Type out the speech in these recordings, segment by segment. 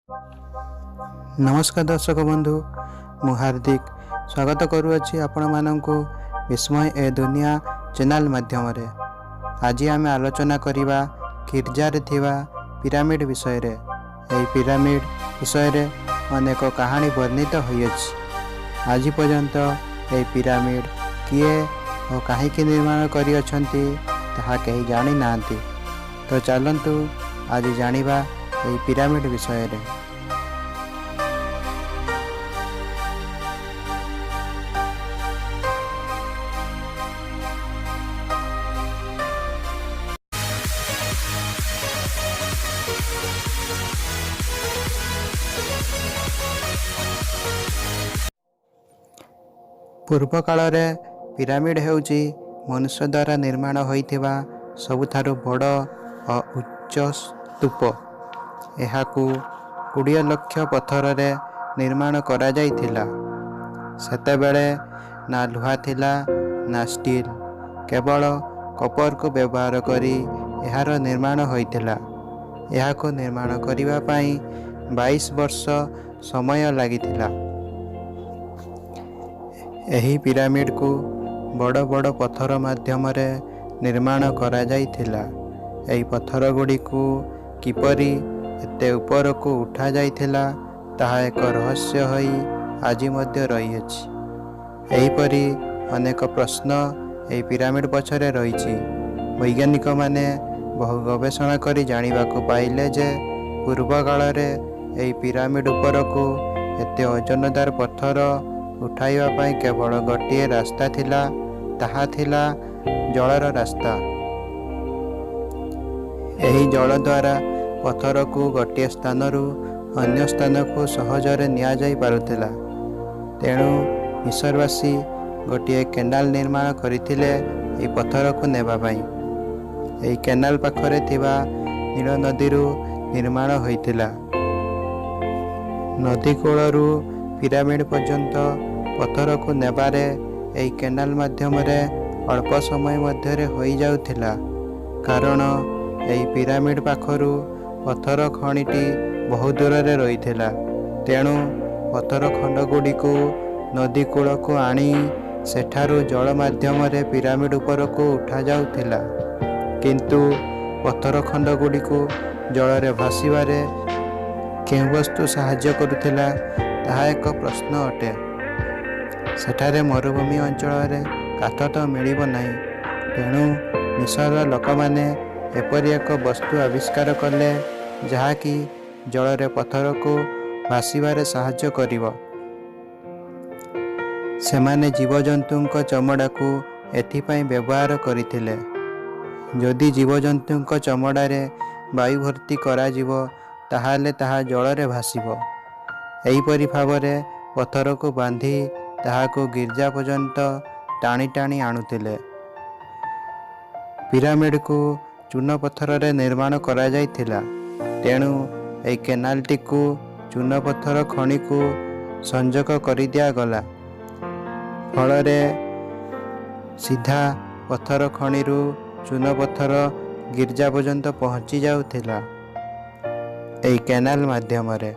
नमस्कार दर्शक बंधु, मु हार्दिक स्वागत करुअछि आपण मानंकु विस्मय ए दुनिया चैनल माध्यम रे। आज आम आलोचना करिबा गिरजार थिबा पिरामिड विषय रे। एही पिरामिड विषय रे अनेक कहानी वर्णित होइछि। आज पर्यंत एही पिरामिड किए और काहेकि निर्माण करि अछंती ताहा केही जानि नांती। तो चलंतु आज जानिबा एही पिरामिड विषय रे। पूर्व काल रे पिरामिड हेउची मनुष्य द्वारा निर्माण होइथिबा सबुठारु बड़ और उच्च स्तूप। एहाकू 20 लाख पत्थर रे निर्माण करा जाइथिला। सेतेबेले ना लुहा थिला ना स्टील, केवल कपर को व्यवहार करी एहार निर्माण होइथिला। एहाको निर्माण करिबा पई 22 वर्ष समय लागिथिला। एही पिरामिड को बड़ बड़ पत्थर माध्यम रे निर्माण करा जाइथिला। एही पत्थर गुडी को किपरि एते ऊपर को उठा जाइथिला ताहा एक रहस्य होई आज मध्य रही अछि। एही परि अनेक प्रश्न एही पिरामिड पछरे रहिछि। वैज्ञानिक माने बहु गवेषणा करी जानिबा को पाइले जे पूर्व काल रे एही पिरामिड ऊपर को एते ओजनदार पत्थर उठाइबा पई केवल गोटे रास्ता थिला, ताहा थिला जलर रास्ता। एही जल द्वारा पत्थर को गोटे स्थानरू अन्य स्थान को सहजरे निया जाई पारुथिला। तेणु मिस्रवासी गोटे केनाल निर्माण करिथिले एही पत्थर को नेबा पई। एही केनाल पाखरे थिबा नील नदीरू निर्माण होइथिला। नदी कोलरू पिरामिड पर्यंत पत्थर को नेबारे एही केनाल माध्यम रे अल्प समय मध्य होई जाउथिला। कारण एही पिरामिड पाखरू पत्थर खणीटी बहुत दूर रे रहिथिला। तेणु पत्थर खंड गुडी को नदी कूल को आनी सेठारू जल माध्यम रे पिरामिड ऊपर को उठा जाउथिला। किंतु पत्थर खंड गुडी को जल रे भासीबारे केउ वस्तु सहाय्य करुथिला ताहा एक प्रश्न अटे। सेठारे मरुभूमि अंचल रे काठ तो मिलिब नाही। तेणु मिस्र लोक माने एपरि एक वस्तु आविष्कार कले जहाँकि जल रे पत्थर को भासीबारे सहाय्य करिवो। सेमाने जीवजंतुंक चमड़ा को एथिपाई व्यवहार करिथिले। जदि जीवजंतुंक चमड़ा रे वायु भर्ती करा जिवो ताहाले ताहा जल रे भासीबो। एहीपरि भावरे पत्थर को बांधी ताहाको गिरजा पर्यंत टाणी टाणी आणुथिले। पिरामिड को चून पत्थर रे निर्माण करा जाइथिला। तेणु एही केनालटी को चून पत्थर खणी को संजोग करि दिया गला। फलरे सीधा पत्थर खणीरू चून पत्थर गिरजा पर्यंत पहुंची जाउथिला एही केनाल माध्यम रे।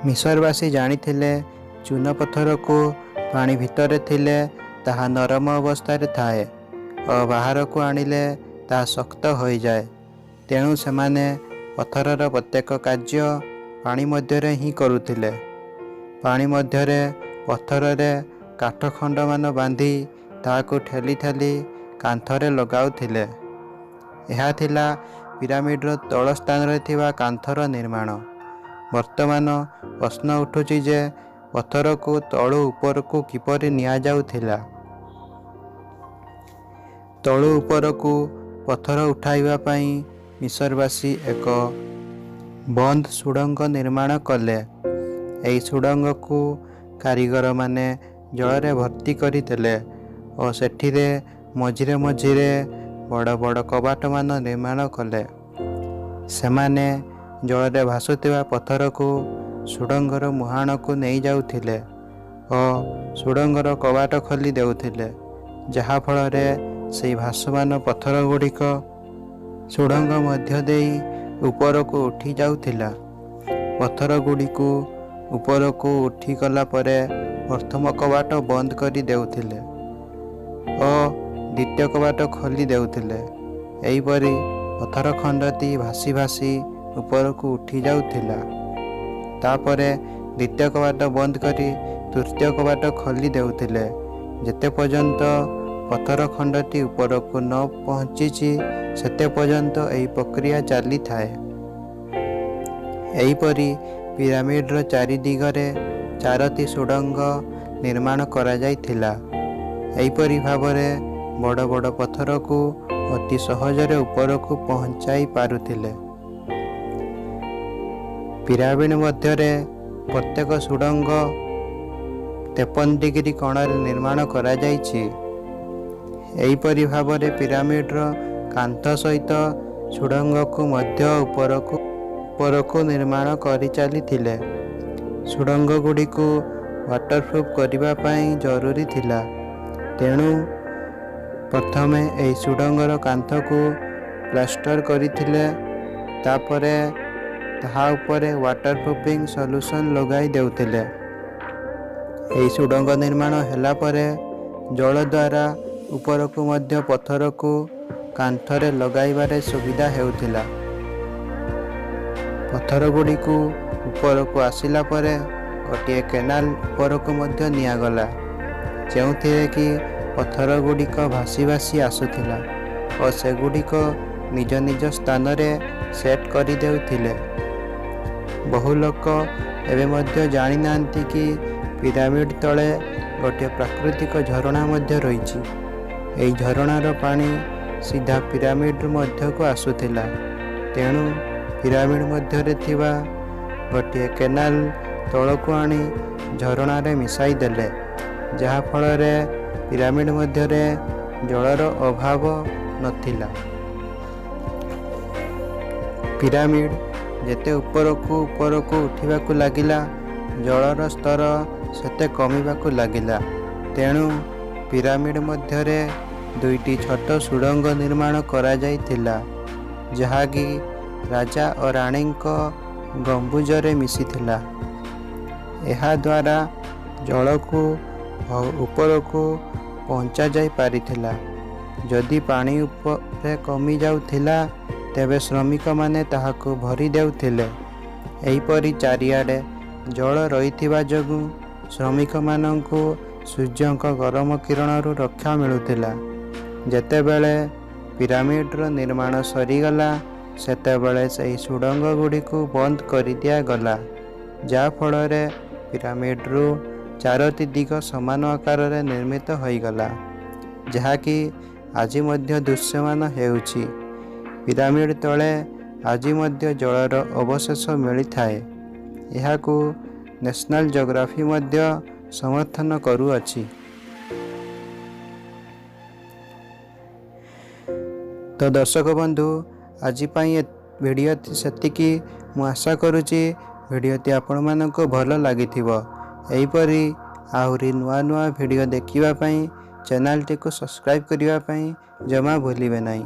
मिस्रवासी जानिथिले चून पत्थर को पानी भितर थिले ताहा नरम अवस्था रे थाए और बाहर को आनिले ताहा शक्त होई जाए। तेणु सेमाने पत्थरर प्रत्येक कार्य पानी मध्य रे ही करुथिले। पानी मध्य रे पत्थर रे काठ खंड मान बांधी ताहाको ठेली ठेली कांथरे लगाउथिले। एहा थिला पिरामिडर तल स्थान रे थिबा कांथर निर्माण। वर्तमान प्रश्न उठुची जे पत्थर को तलू ऊपर को किपरि निया जाउथिला। तलू ऊपर को पत्थर उठाइबा पई मिस्रवासी एक बंद सुड़ंग निर्माण कले। एही सुड़ंग को कारीगर माने जल रे भर्ती करितेले और सेठिरे मझिरे मझिरे बड़ बड़ कबाट मान निर्माण कले। सेमाने जल रे भासुथिबा पत्थर को सुड़ंगर मुहाण को नहीं जाउथिले और सुड़ंगर कबाट खोली देउथिले, जहा फल रे से भासमान पत्थर गुड़िक सुड़ंग मध्य देई ଉପରକୁ ଉଠି ଯାଉଥିଲା। ପଥର ଗୁଡ଼ିକୁ ଉପରକୁ ଉଠିଗଲା ପରେ ପ୍ରଥମ କବାଟ ବନ୍ଦ କରି ଦେଉଥିଲେ ଓ ଦ୍ୱିତୀୟ କବାଟ ଖୋଲି ଦେଉଥିଲେ। ଏହିପରି ପଥର ଖଣ୍ଡଟି ଭାସି ଭାସି ଉପରକୁ ଉଠି ଯାଉଥିଲା। ତାପରେ ଦ୍ୱିତୀୟ କବାଟ ବନ୍ଦ କରି ତୃତୀୟ କବାଟ ଖୋଲି ଦେଉଥିଲେ। ଯେତେ ପର୍ଯ୍ୟନ୍ତ ପଥର ଖଣ୍ଡଟି ଉପରକୁ ନ ପହଞ୍ଚିଛି ସେତେ ପର୍ଯ୍ୟନ୍ତ ଏହି ପ୍ରକ୍ରିୟା ଚାଲିଥାଏ। ଏହିପରି ପିରାମିଡ଼ର ଚାରି ଦିଗରେ 4ଟି ସୁଡ଼ଙ୍ଗ ନିର୍ମାଣ କରାଯାଇଥିଲା। ଏହିପରି ଭାବରେ ବଡ଼ ବଡ଼ ପଥରକୁ ଅତି ସହଜରେ ଉପରକୁ ପହଞ୍ଚାଇ ପାରୁଥିଲେ। ପିରାମିଡ଼ ମଧ୍ୟରେ ପ୍ରତ୍ୟେକ ସୁଡ଼ଙ୍ଗ 53 ଡିଗ୍ରୀ କୋଣରେ ନିର୍ମାଣ କରାଯାଇଛି। ଏହିପରି ଭାବରେ ପିରାମିଡ଼ର କାନ୍ଥ ସହିତ ସୁଡ଼ଙ୍ଗକୁ ମଧ୍ୟ ଉପରକୁ ନିର୍ମାଣ କରି ଚାଲିଥିଲେ। ସୁଡ଼ଙ୍ଗ ଗୁଡ଼ିକୁ ୱାଟରପ୍ରୁଫ୍ କରିବା ପାଇଁ ଜରୁରୀ ଥିଲା। ତେଣୁ ପ୍ରଥମେ ଏହି ସୁଡ଼ଙ୍ଗର କାନ୍ଥକୁ ପ୍ଲାଷ୍ଟର କରିଥିଲେ। ତାପରେ ତାହା ଉପରେ ୱାଟରପ୍ରୁଫିଂ ସଲ୍ୟୁସନ୍ ଲଗାଇ ଦେଉଥିଲେ। ଏହି ସୁଡ଼ଙ୍ଗ ନିର୍ମାଣ ହେଲା ପରେ ଜଳ ଦ୍ୱାରା ଉପରକୁ ମଧ୍ୟ ପଥରକୁ କାନ୍ଥରେ ଲଗାଇବାରେ ସୁବିଧା ହେଉଥିଲା। ପଥର ଗୁଡ଼ିକୁ ଉପରକୁ ଆସିଲା ପରେ ଗୋଟିଏ କେନାଲ ଉପରକୁ ମଧ୍ୟ ନିଆଗଲା, ଯେଉଁଥିରେ କି ପଥର ଗୁଡ଼ିକ ଭାସି ଭାସି ଆସୁଥିଲା ଓ ସେଗୁଡ଼ିକ ନିଜ ନିଜ ସ୍ଥାନରେ ସେଟ୍ କରିଦେଉଥିଲେ। ବହୁ ଲୋକ ଏବେ ମଧ୍ୟ ଜାଣିନାହାନ୍ତି କି ପିରାମିଡ଼ ତଳେ ଗୋଟିଏ ପ୍ରାକୃତିକ ଝରଣା ମଧ୍ୟ ରହିଛି। ଏହି ଝରଣାର ପାଣି ସିଧା ପିରାମିଡ଼ ମଧ୍ୟକୁ ଆସୁଥିଲା। ତେଣୁ ପିରାମିଡ଼ ମଧ୍ୟରେ ଥିବା ଗୋଟିଏ କେନାଲ ତଳକୁ ଆଣି ଝରଣାରେ ମିଶାଇ ଦେଲେ, ଯାହାଫଳରେ ପିରାମିଡ଼ ମଧ୍ୟରେ ଜଳର ଅଭାବ ନଥିଲା। ପିରାମିଡ଼ ଯେତେ ଉପରକୁ ଉଠିବାକୁ ଲାଗିଲା, ଜଳର ସ୍ତର ସେତେ କମିବାକୁ ଲାଗିଲା। ତେଣୁ ପିରାମିଡ଼ ମଧ୍ୟରେ 2ଟି ଛୋଟ ସୁଡ଼ଙ୍ଗ ନିର୍ମାଣ କରାଯାଇଥିଲା, ଯାହାକି ରାଜା ଓ ରାଣୀଙ୍କ ଗମ୍ବୁଜରେ ମିଶିଥିଲା। ଏହାଦ୍ୱାରା ଜଳକୁ ଉପରକୁ ପହଞ୍ଚାଯାଇ ପାରିଥିଲା। ଯଦି ପାଣି ଉପରେ କମି ଯାଉଥିଲା ତେବେ ଶ୍ରମିକମାନେ ତାହାକୁ ଭରି ଦେଉଥିଲେ। ଏହିପରି ଚାରିଆଡ଼େ ଜଳ ରହିଥିବା ଯୋଗୁଁ ଶ୍ରମିକମାନଙ୍କୁ ସୂର୍ଯ୍ୟଙ୍କ ଗରମ କିରଣରୁ ରକ୍ଷା ମିଳୁଥିଲା। ଯେତେବେଳେ ପିରାମିଡ଼ର ନିର୍ମାଣ ସରିଗଲା ସେତେବେଳେ ସେହି ସୁଡ଼ଙ୍ଗ ଗୁଡ଼ିକୁ ବନ୍ଦ କରିଦିଆଗଲା, ଯାହାଫଳରେ ପିରାମିଡ଼ରୁ 4ଟି ଦିଗ ସମାନ ଆକାରରେ ନିର୍ମିତ ହୋଇଗଲା, ଯାହାକି ଆଜି ମଧ୍ୟ ଦୃଶ୍ୟମାନ ହେଉଛି। ପିରାମିଡ଼ ତଳେ ଆଜି ମଧ୍ୟ ଜଳର ଅବଶେଷ ମିଳିଥାଏ। ଏହାକୁ ନ୍ୟାସନାଲ ଜିଓଗ୍ରାଫି ମଧ୍ୟ ସମର୍ଥନ କରୁଅଛି। ତ ଦର୍ଶକ ବନ୍ଧୁ, ଆଜି ପାଇଁ ଭିଡ଼ିଓ ସେତିକି। ମୁଁ ଆଶା କରୁଛି ଭିଡ଼ିଓଟି ଆପଣମାନଙ୍କୁ ଭଲ ଲାଗିଥିବ। ଏହିପରି ଆହୁରି ନୂଆ ନୂଆ ଭିଡ଼ିଓ ଦେଖିବା ପାଇଁ ଚ୍ୟାନେଲଟିକୁ ସବସ୍କ୍ରାଇବ୍ କରିବା ପାଇଁ ଜମା ଭୁଲିବେ ନାହିଁ।